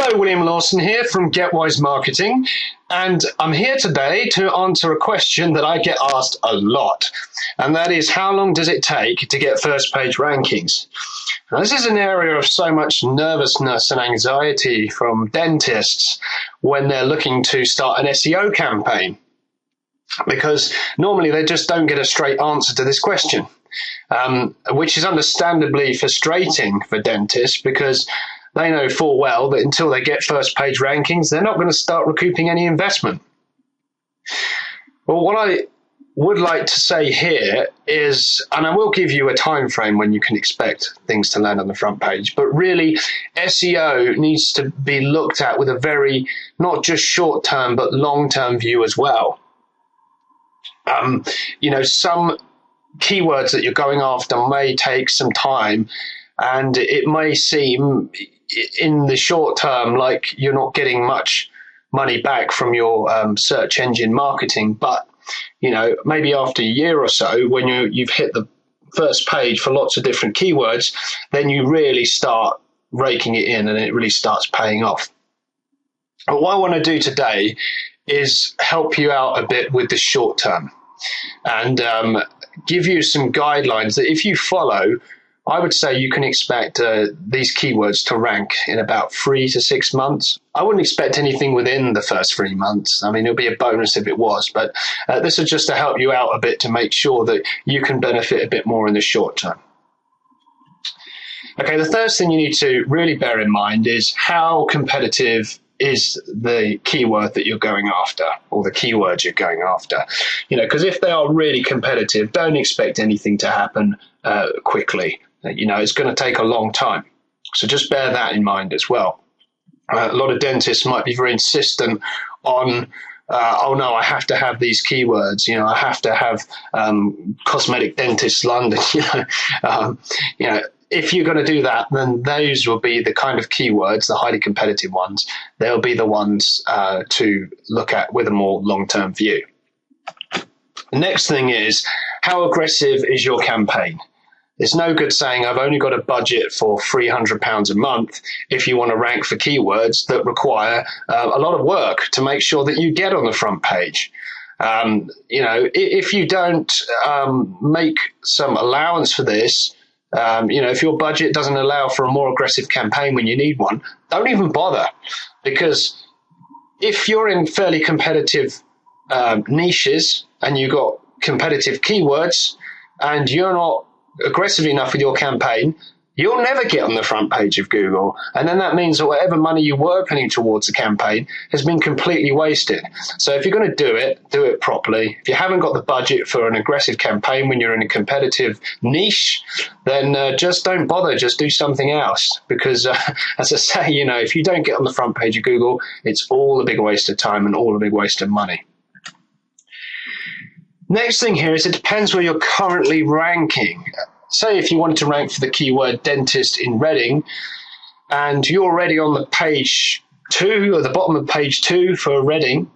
Hello, William Lawson here from Get Wise Marketing, and I'm here today to answer a question that I get asked a lot, and that is, how long does it take to get first page rankings? Now, this is an area of so much nervousness and anxiety from dentists when they're looking to start an SEO campaign, because normally they just don't get a straight answer to this question, which is understandably frustrating for dentists because they know full well that until they get first page rankings, they're not going to start recouping any investment. Well, what I would like to say here is, and I will give you a time frame when you can expect things to land on the front page, but really SEO needs to be looked at with a very, not just short term, but long term view as well. Some keywords that you're going after may take some time, and it may seem in the short term like you're not getting much money back from your search engine marketing. But, maybe after a year or so, when you've hit the first page for lots of different keywords, then you really start raking it in and it really starts paying off. But what I want to do today is help you out a bit with the short term and give you some guidelines that if you follow, I would say you can expect these keywords to rank in about 3 to 6 months. I wouldn't expect anything within the first 3 months. I mean, it'll be a bonus if it was, but this is just to help you out a bit to make sure that you can benefit a bit more in the short term. Okay, the first thing you need to really bear in mind is how competitive is the keyword that you're going after, or the keywords you're going after. Because if they are really competitive, don't expect anything to happen quickly. It's going to take a long time. So just bear that in mind as well. A lot of dentists might be very insistent on, oh no, I have to have these keywords. I have to have cosmetic dentist London. If you're going to do that, then those will be the kind of keywords, the highly competitive ones. They'll be the ones to look at with a more long-term view. The next thing is, how aggressive is your campaign? It's no good saying I've only got a budget for £300 a month if you want to rank for keywords that require a lot of work to make sure that you get on the front page. If you don't make some allowance for this, if your budget doesn't allow for a more aggressive campaign when you need one, don't even bother. Because if you're in fairly competitive niches and you've got competitive keywords and you're not aggressive enough with your campaign, you'll never get on the front page of Google. And then that means that whatever money you were putting towards the campaign has been completely wasted. So if you're going to do it properly. If you haven't got the budget for an aggressive campaign when you're in a competitive niche, then just don't bother. Just do something else. Because as I say, if you don't get on the front page of Google, it's all a big waste of time and all a big waste of money. Next thing here is it depends where you're currently ranking. Say if you wanted to rank for the keyword dentist in Reading and you're already on the page 2 or the bottom of page 2 for Reading,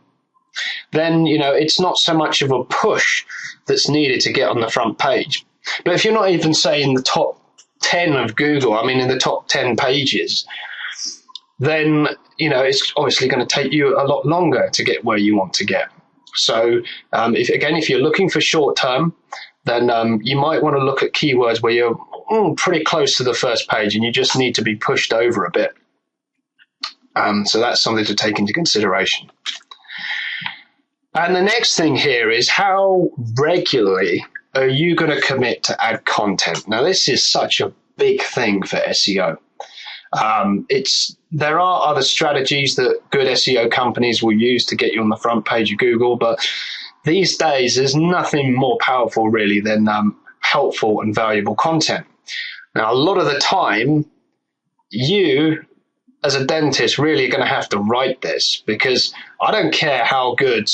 then it's not so much of a push that's needed to get on the front page. But if you're not even, say, in the top 10 of Google, in the top 10 pages, then it's obviously going to take you a lot longer to get where you want to get. So if you're looking for short term, then you might want to look at keywords where you're pretty close to the first page and you just need to be pushed over a bit. So that's something to take into consideration. And the next thing here is, how regularly are you going to commit to add content? Now, this is such a big thing for SEO. There are other strategies that good SEO companies will use to get you on the front page of Google, but these days there's nothing more powerful really than helpful and valuable content. Now, a lot of the time, you as a dentist really are going to have to write this, because I don't care how good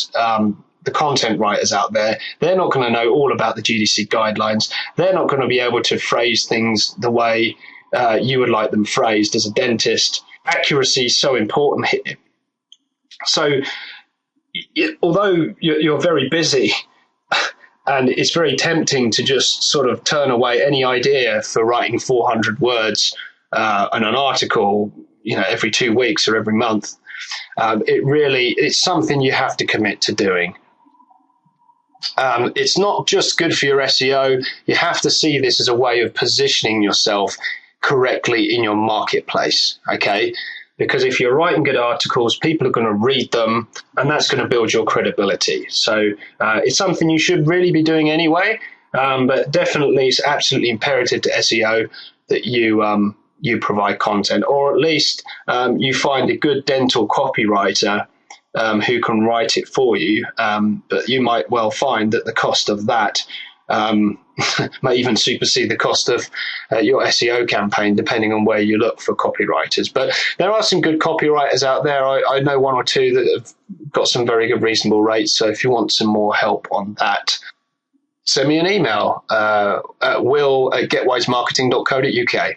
the content writers out there, they're not going to know all about the GDC guidelines. They're not going to be able to phrase things the way you would like them phrased. As a dentist, accuracy is so important here. So although you're very busy and it's very tempting to just sort of turn away any idea for writing 400 words on an article every 2 weeks or every month. It's something you have to commit to doing. It's not just good for your SEO. You have to see this as a way of positioning yourself correctly in your marketplace, okay? Because if you're writing good articles, people are going to read them, and that's going to build your credibility. So it's something you should really be doing anyway, but definitely it's absolutely imperative to SEO that you provide content, or at least you find a good dental copywriter who can write it for you. But you might well find that the cost of that might even supersede the cost of your SEO campaign, depending on where you look for copywriters. But there are some good copywriters out there. I know one or two that have got some very good, reasonable rates. So if you want some more help on that, send me an email at will@getwisemarketing.co.uk.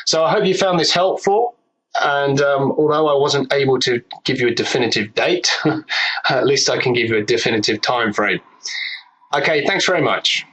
So I hope you found this helpful. And although I wasn't able to give you a definitive date, at least I can give you a definitive time frame. Okay, thanks very much.